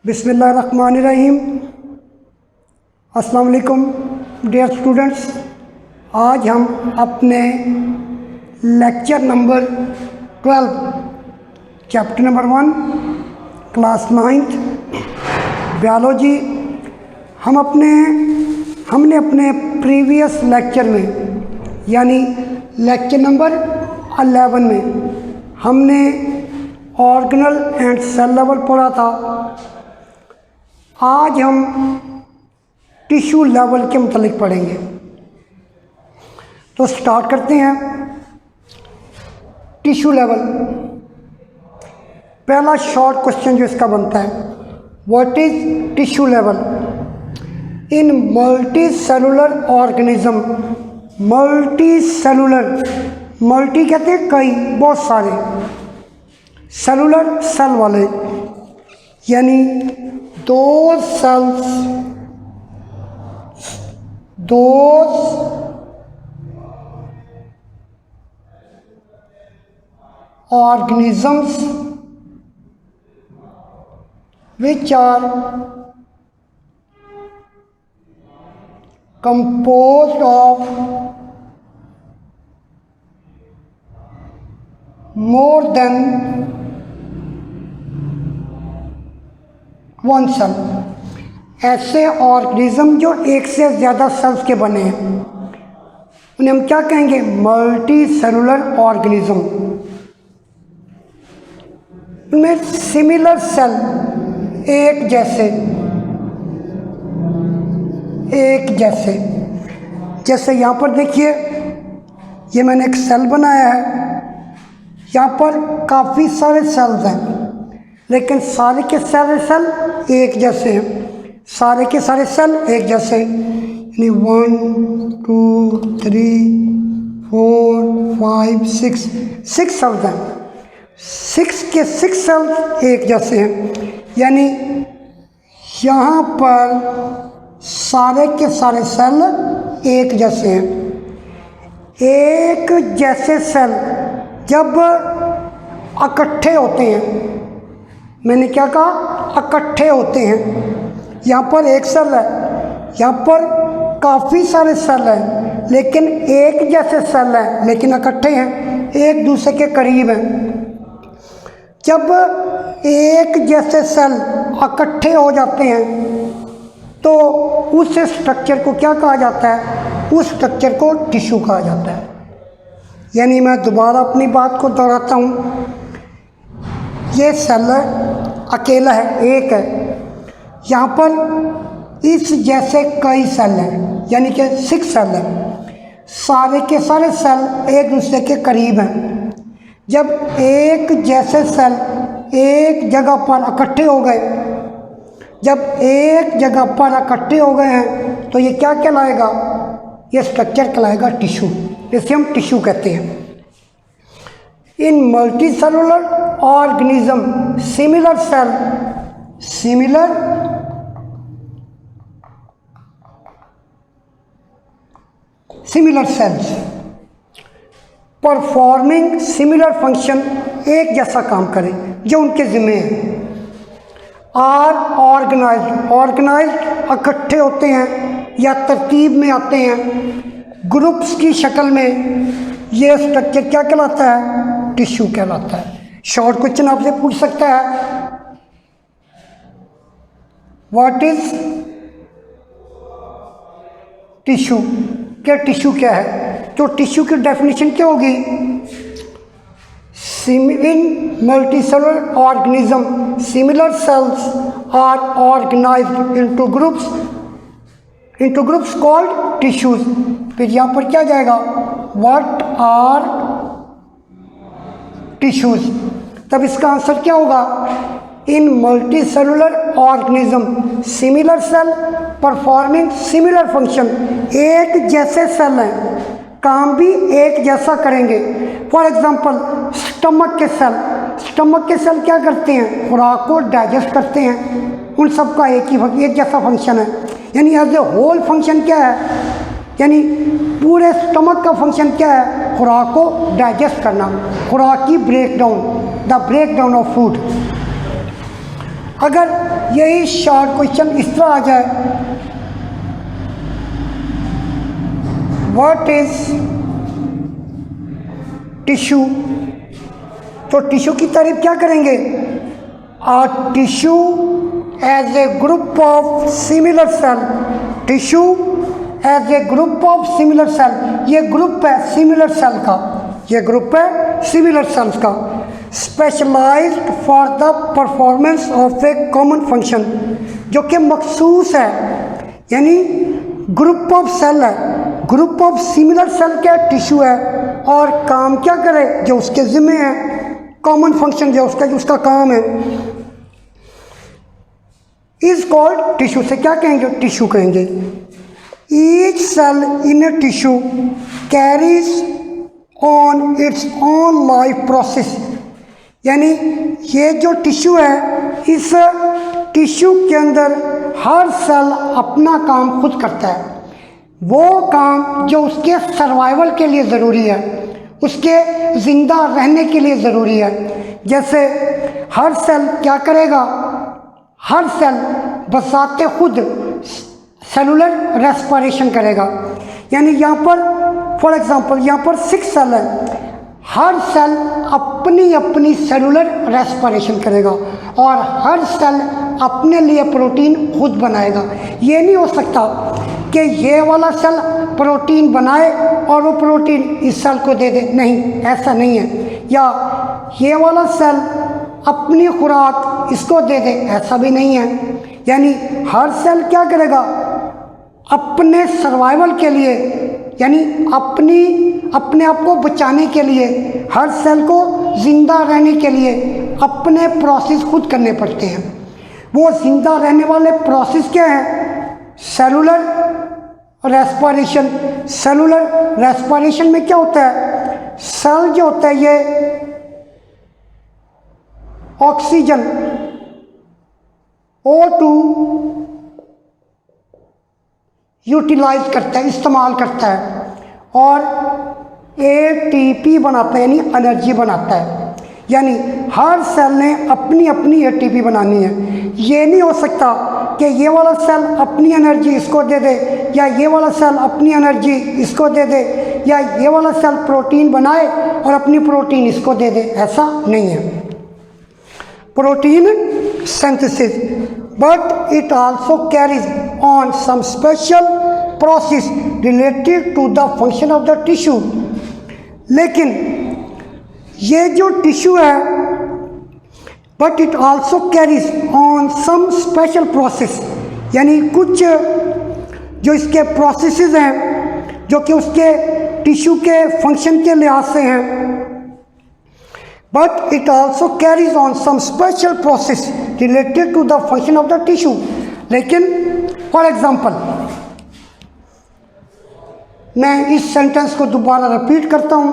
बिस्मिल्लाहिर्रहमानिर्रहीम। अस्सलाम वालेकुम डियर स्टूडेंट्स। आज हम अपने lecture number 12 chapter number 1 class 9th biology हमने अपने प्रीवियस लेक्चर में यानी लेक्चर नंबर 11 में हमने ऑर्गेनल एंड सेल लेवल पढ़ा था। आज हम टिश्यू लेवल के मुतालिक पढ़ेंगे। तो स्टार्ट करते हैं। टिश्यू लेवल, पहला शॉर्ट क्वेश्चन जो इसका बनता है, what is tissue level in multicellular organism. Multi cellular, multi कहते हैं कई, बहुत सारे, सेलुलर सेल वाले, यानी those cells, those organisms which are composed of more than one cell. ऐसे ऑर्गेनिज्म जो एक से ज़्यादा सेल्स के बने हैं उन्हें हम क्या कहेंगे, मल्टी सेलुलर ऑर्गेनिज्म। उनमें सिमिलर सेल, एक जैसे जैसे यहाँ पर देखिए, ये मैंने एक सेल बनाया है। यहाँ पर काफ़ी सारे सेल्स हैं लेकिन सारे के सारे सेल एक जैसे हैं, सारे के सारे सेल एक जैसे, यानी 1 2 3 4 5 6 सेल्स हैं। 6 के 6 सेल्स एक जैसे हैं, यानी यहाँ पर सारे के सारे सेल एक जैसे हैं। एक जैसे सेल जब इकट्ठे होते हैं, मैंने क्या कहा, इकट्ठे होते हैं। यहाँ पर एक सेल है, यहाँ पर काफ़ी सारे सेल हैं लेकिन एक जैसे सेल हैं लेकिन इकट्ठे हैं, एक दूसरे के करीब हैं। जब एक जैसे सेल इकट्ठे हो जाते हैं तो उस स्ट्रक्चर को क्या कहा जाता है, उस स्ट्रक्चर को टिश्यू कहा जाता है। यानी मैं दोबारा अपनी बात को दोहराता हूँ, ये सेल अकेला है, एक है, यहाँ पर इस जैसे कई सेल हैं, यानी कि 6 सेल हैं, सारे के सारे सेल एक दूसरे के करीब हैं। जब एक जैसे सेल एक जगह पर इकट्ठे हो गए, जब एक जगह पर इकट्ठे हो गए हैं तो ये क्या कहलाएगा, ये स्ट्रक्चर कहलाएगा टिश्यू। इसे हम टिश्यू कहते हैं। In multicellular organism similar cells performing similar function, एक जैसा काम करें जो उनके जिम्मे है। आर ऑर्गेनाइज्ड इकट्ठे होते हैं या तरतीब में आते हैं, ग्रुप्स की शक्ल में। ये स्ट्रक्चर क्या कहलाता है, टिश्यू कहलाता है। शॉर्ट क्वेश्चन आपसे पूछ सकता है, व्हाट इज टिश्यू, क्या टिश्यू क्या है। तो टिश्यू की डेफिनेशन क्या होगी, in multicellular organism similar cells are organised into groups called tissues. फिर यहाँ पर क्या जाएगा, व्हाट आर टिश्यूज। तब इसका आंसर क्या होगा, in multicellular organism similar cell performing similar function. एक जैसे सेल हैं, काम भी एक जैसा करेंगे। फॉर एग्जांपल स्टमक के सेल क्या करते हैं, खुराक को डाइजेस्ट करते हैं। उन सब का एक जैसा फंक्शन है, यानी एज ए होल फंक्शन क्या है, यानी पूरे स्टमक का फंक्शन क्या है, खुराक को डाइजेस्ट करना, खुराक की breakdown, the breakdown of food. अगर यही शॉर्ट क्वेश्चन इस तरह आ जाए, व्हाट इज टिश्यू, तो टिश्यू की तारीफ क्या करेंगे? A tissue as a group of similar cell, tissue as a group of similar cell, ये ग्रुप है सिमिलर सेल का, ये ग्रुप है सिमिलर सेल्स का, specialised for the performance of a common function, जो कि मखसूस है, यानी ग्रुप ऑफ सेल है, ग्रुप ऑफ सिमिलर सेल क्या टिश्यू है, और काम क्या करे जो उसके जिम्मे है, कॉमन फंक्शन जो उसका काम है, इज कॉल्ड टिश्यू। से क्या कहेंगे? टिश्यू कहेंगे। Each cell in a tissue carries on its own life process, यानी ये जो टिश्यू है, इस टिश्यू के अंदर हर सेल अपना काम खुद करता है, वो काम जो उसके सर्वाइवल के लिए ज़रूरी है, उसके ज़िंदा रहने के लिए ज़रूरी है। जैसे हर सेल क्या करेगा? हर सेल बसाते खुद सेलुलर रेस्पिरेशन करेगा, यानी यहाँ पर फॉर एग्जांपल यहाँ पर 6 सेल है, हर सेल अपनी अपनी सेलुलर रेस्पिरेशन करेगा और हर सेल अपने लिए प्रोटीन खुद बनाएगा। ये नहीं हो सकता कि ये वाला सेल प्रोटीन बनाए और वो प्रोटीन इस सेल को दे दे, नहीं, ऐसा नहीं है। या ये वाला सेल अपनी खुराक इसको दे दे, ऐसा भी नहीं है। यानी हर सेल क्या करेगा? अपने सर्वाइवल के लिए, यानी अपने आप को बचाने के लिए, हर सेल को ज़िंदा रहने के लिए अपने प्रोसेस खुद करने पड़ते हैं। वो ज़िंदा रहने वाले प्रोसेस क्या है? Cellular respiration. सेलुलर रेस्पिरेशन में क्या होता है? सेल जो होता है ये ऑक्सीजन O2 यूटिलाइज करता है, इस्तेमाल करता है और ATP बनाता है, यानी एनर्जी बनाता है। यानी हर सेल ने अपनी अपनी ATP बनानी है। ये नहीं हो सकता कि ये वाला सेल अपनी एनर्जी इसको दे दे, या ये वाला सेल अपनी एनर्जी इसको दे दे, या ये वाला सेल प्रोटीन बनाए और अपनी प्रोटीन इसको दे दे, ऐसा नहीं है। Protein synthesis, but it also carries on some special process related to the function of the tissue। लेकिन ये जो टिश्यू है, but it also carries on some special process, यानी कुछ जो इसके प्रोसेसेस हैं जो कि उसके टिश्यू के फंक्शन के लिहाज से हैं, but it also carries on some special process related to the function of the tissue। लेकिन फॉर एग्जाम्पल मैं इस सेंटेंस को दोबारा रिपीट करता हूँ,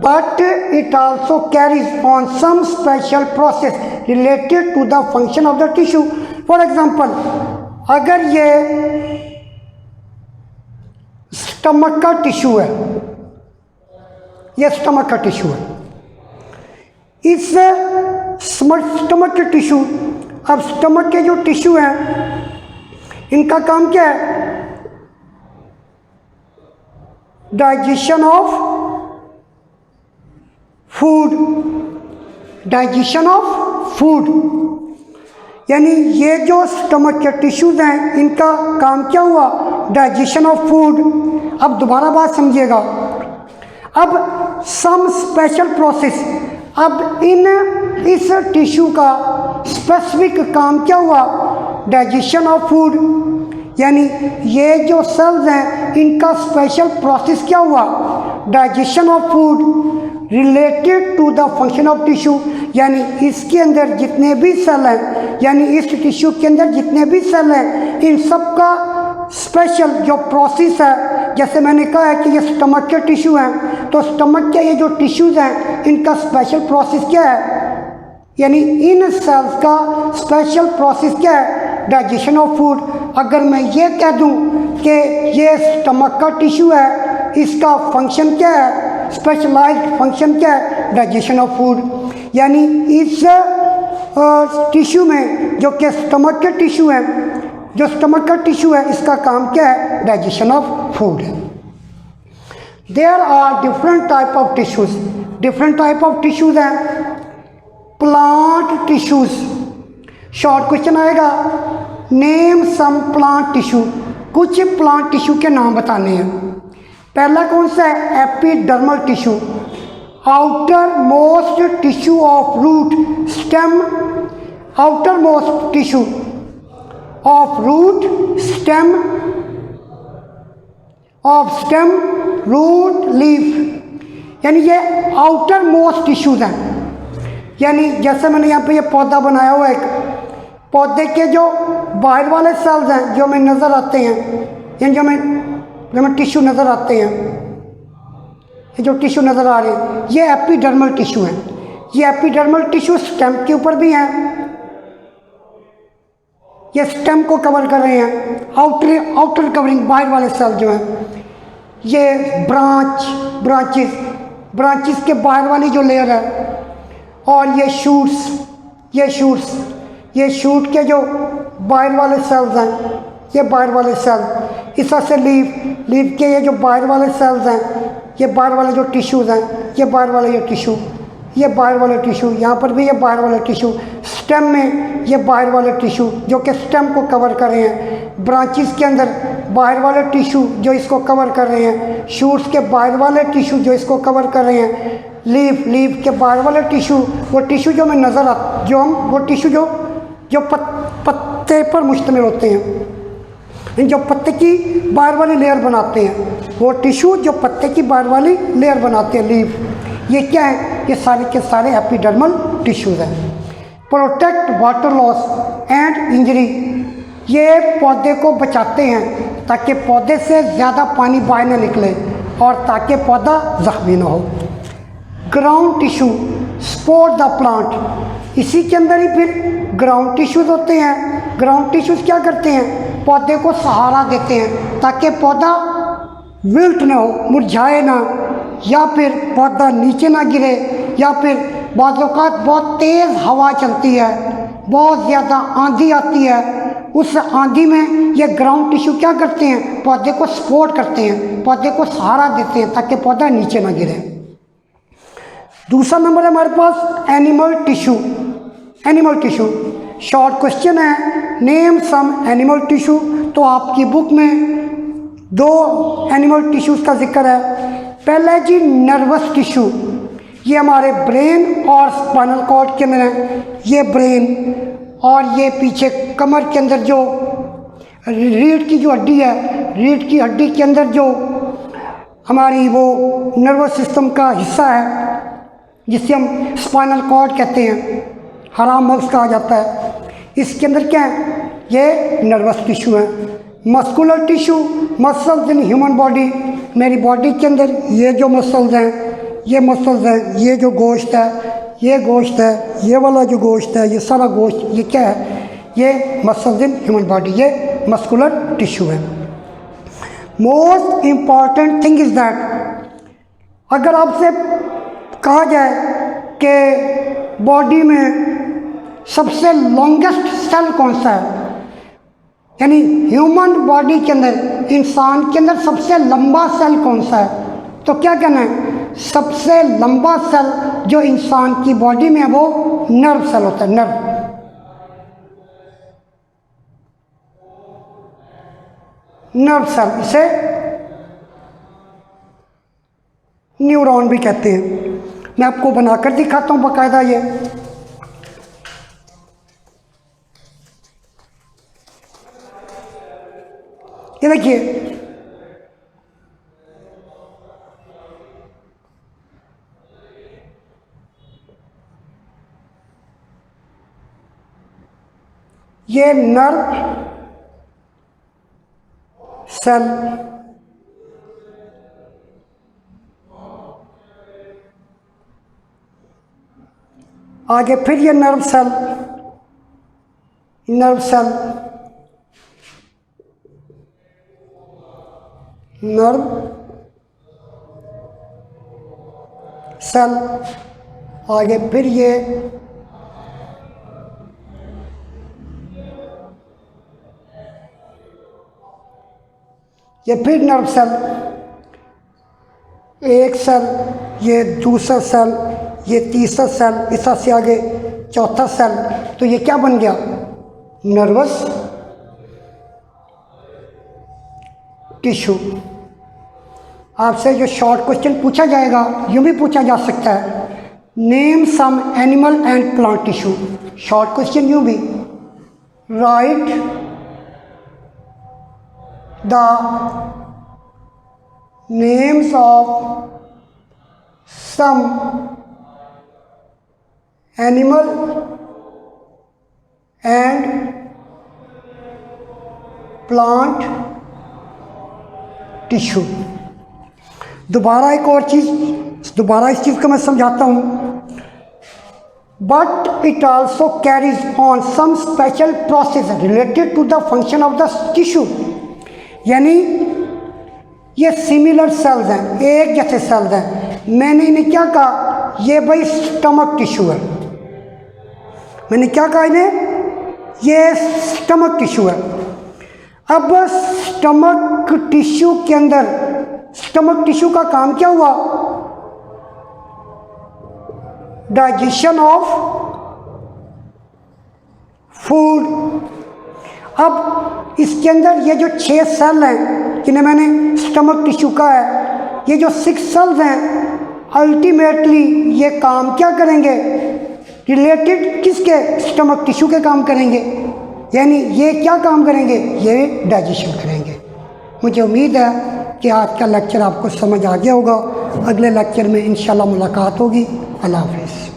but it also carries on some special process related to the function of the tissue। For example अगर ये stomach का टिश्यू है, ये स्टमक का टिश्यू है, इस स्टमक के टिश्यू, अब स्टमक के जो टिश्यू हैं इनका काम क्या है? Digestion of food, digestion of food. यानी ये जो स्टमक के टिश्यूज हैं इनका काम क्या हुआ? Digestion of food. अब दोबारा बात समझिएगा, अब सम स्पेशल प्रोसेस, अब इस टिश्यू का स्पेसिफिक काम क्या हुआ? Digestion of food. यानी ये जो सेल्स हैं इनका स्पेशल प्रोसेस क्या हुआ? Digestion of food related to the function of tissue. यानी इसके अंदर जितने भी सेल हैं, यानी इस टिश्यू के अंदर जितने भी सेल हैं, इन सब का स्पेशल जो प्रोसेस है, जैसे मैंने कहा है कि ये स्टमक के टिश्यू हैं, तो स्टमक के ये जो टिश्यूज़ हैं इनका स्पेशल प्रोसेस क्या है? यानी इन सेल्स का स्पेशल प्रोसेस क्या है? Digestion of food. अगर मैं ये कह दूं कि ये स्टमक का टिश्यू है, इसका फंक्शन क्या है? स्पेशलाइज्ड फंक्शन क्या है? Digestion of food. यानी इस टिश्यू में जो कि स्टमक के टिश्यू है, जो स्टमक का टिश्यू है, इसका काम क्या है? डाइजेशन ऑफ फूड है। There are different type of tissues, different type of tissues हैं। प्लांट टिश्यूज, शॉर्ट क्वेश्चन आएगा, नेम सम प्लांट टिश्यू, कुछ प्लांट टिश्यू के नाम बताने हैं। पहला कौन सा है? Epidermal tissue, outer most tissue of root stem, outer most tissue of root stem, of stem root leaf, यानी ये आउटर मोस्ट टिश्यूज हैं। यानी जैसे मैंने यहाँ पे ये पौधा बनाया हुआ है, एक पौधे के जो बाहर वाले सेल्स हैं जो हमें नज़र आते हैं, यानी जो हमें टिश्यू नज़र आते हैं, ये जो टिश्यू नज़र आ रहे हैं, ये एपिडर्मल टिश्यू हैं। ये एपिडर्मल टिश्यू स्टेम के ऊपर भी हैं, ये स्टेम को कवर कर रहे हैं। आउटर कवरिंग, बाहर वाले सेल जो हैं, ये ब्रांचेस के बाहर वाली जो लेयर है, और ये शूट्स, ये शूट के जो बाहर वाले सेल्स हैं, ये बाहर वाले सेल, इस तरह से लीफ के ये जो बाहर वाले सेल्स हैं, ये बाहर वाले जो टिश्यूज़ हैं, ये बाहर वाले ये टिश्यू, ये बाहर वाले टिश्यू, यहाँ पर भी ये बाहर वाले टिश्यू, स्टेम में ये बाहर वाले टिश्यू जो कि स्टेम को कवर कर रहे हैं, ब्रांचेस के अंदर बाहर वाले टिश्यू जो इसको कवर कर रहे हैं, शूट्स के बाहर वाले टिश्यू जो इसको कवर कर रहे हैं, लीफ के बाहर वाले टिश्यू, वो टिश्यू जो हमें नज़र आ जो हम वो टिश्यू जो पत्ते पर मुश्तमिल होते हैं, जो पत्ते की बाहर वाली लेयर बनाते हैं, वो टिश्यू जो पत्ते की बाहर वाली लेयर बनाते हैं, लीफ, ये क्या है? ये सारे के सारे एपिडर्मल टिश्यूज़ हैं। Protect water loss and injury, ये पौधे को बचाते हैं ताकि पौधे से ज़्यादा पानी बाहर ना निकले और ताकि पौधा ज़ख्मी ना हो। Ground tissue support the plant, इसी के अंदर ही फिर ग्राउंड टिश्यूज़ होते हैं। ग्राउंड टिश्यूज़ क्या करते हैं? पौधे को सहारा देते हैं ताकि पौधा विल्ट ना हो, मुरझाए ना, या फिर पौधा नीचे ना गिरे, या फिर बाज़ औक़ात बहुत तेज़ हवा चलती है, बहुत ज़्यादा आंधी आती है, उस आंधी में ये ग्राउंड टिश्यू क्या करते हैं? पौधे को सपोर्ट करते हैं, पौधे को सहारा देते हैं ताकि पौधा नीचे ना गिरे। दूसरा नंबर है हमारे पास animal tissue. Animal tissue short question है, नेम सम एनिमल टिश्यू। तो आपकी बुक में 2 एनिमल टिश्यूज़ का जिक्र है। पहला है जी नर्वस टिश्यू, ये हमारे ब्रेन और स्पाइनल कॉर्ड के अंदर है, ये ब्रेन, और ये पीछे कमर के अंदर जो रीढ़ की जो हड्डी है, रीढ़ की हड्डी के अंदर जो हमारी वो नर्वस सिस्टम का हिस्सा है जिसे हम स्पाइनल कॉर्ड कहते हैं, हराम मगज़ कहा जाता है, इसके अंदर क्या है? ये नर्वस टिश्यू है। Muscular tissue, muscles in human body, मेरी बॉडी के अंदर ये जो मसल्स हैं, ये मसल्स हैं, ये जो गोश्त है, ये गोश्त है, ये वाला जो गोश्त है, ये सारा गोश्त, ये क्या है? ये मसल्स इन ह्यूमन बॉडी, ये मस्कुलर टिश्यू है। Most important thing is that, अगर आपसे कहा जाए कि बॉडी में सबसे लॉन्गेस्ट सेल कौन सा है, यानी ह्यूमन बॉडी के अंदर, इंसान के अंदर सबसे लंबा सेल कौन सा है, तो क्या कहना है? सबसे लंबा सेल जो इंसान की बॉडी में है वो नर्व सेल होता है, नर्व सेल, इसे न्यूरॉन भी कहते हैं। मैं आपको बनाकर दिखाता हूँ बाकायदा। ये देखिए, ये नर्व सेल, आगे फिर ये nerve cell, nerve cell, nerve cell, आगे फिर ये ये फिर नर्व सेल, एक सेल, ये दूसरा सेल, ये तीसरा सेल, इस तरह से आगे चौथा सेल। तो ये क्या बन गया? Nervous tissue. आपसे जो शॉर्ट क्वेश्चन पूछा जाएगा, यूँ भी पूछा जा सकता है, name some animal and plant tissue. Short question यूँ भी, write the names of some animal and plant tissue. दोबारा एक और चीज़, दोबारा इस चीज़ को मैं समझाता हूँ। But it also carries on some special process related to the function of the tissue. यानी ये सिमिलर सेल्स हैं, एक जैसे सेल्स हैं। मैंने इन्हें क्या कहा? ये भाई स्टमक टिश्यू है। मैंने क्या कहा इन्हें? ये स्टमक टिश्यू है। अब स्टमक टिश्यू के अंदर, स्टमक टिश्यू का काम क्या हुआ? Digestion of food. अब इसके अंदर ये जो 6 सेल हैं जिन्हें मैंने स्टमक टिश्यू का है, ये जो 6 सेल्स हैं, अल्टीमेटली ये काम क्या करेंगे? रिलेटेड किसके? स्टमक टिश्यू के काम करेंगे। यानी ये क्या काम करेंगे? ये डाइजेशन करेंगे। मुझे उम्मीद है कि आज का लेक्चर आपको समझ आ गया होगा। अगले लेक्चर में इंशाल्लाह मुलाकात होगी। अल्लाह हाफ़िज़।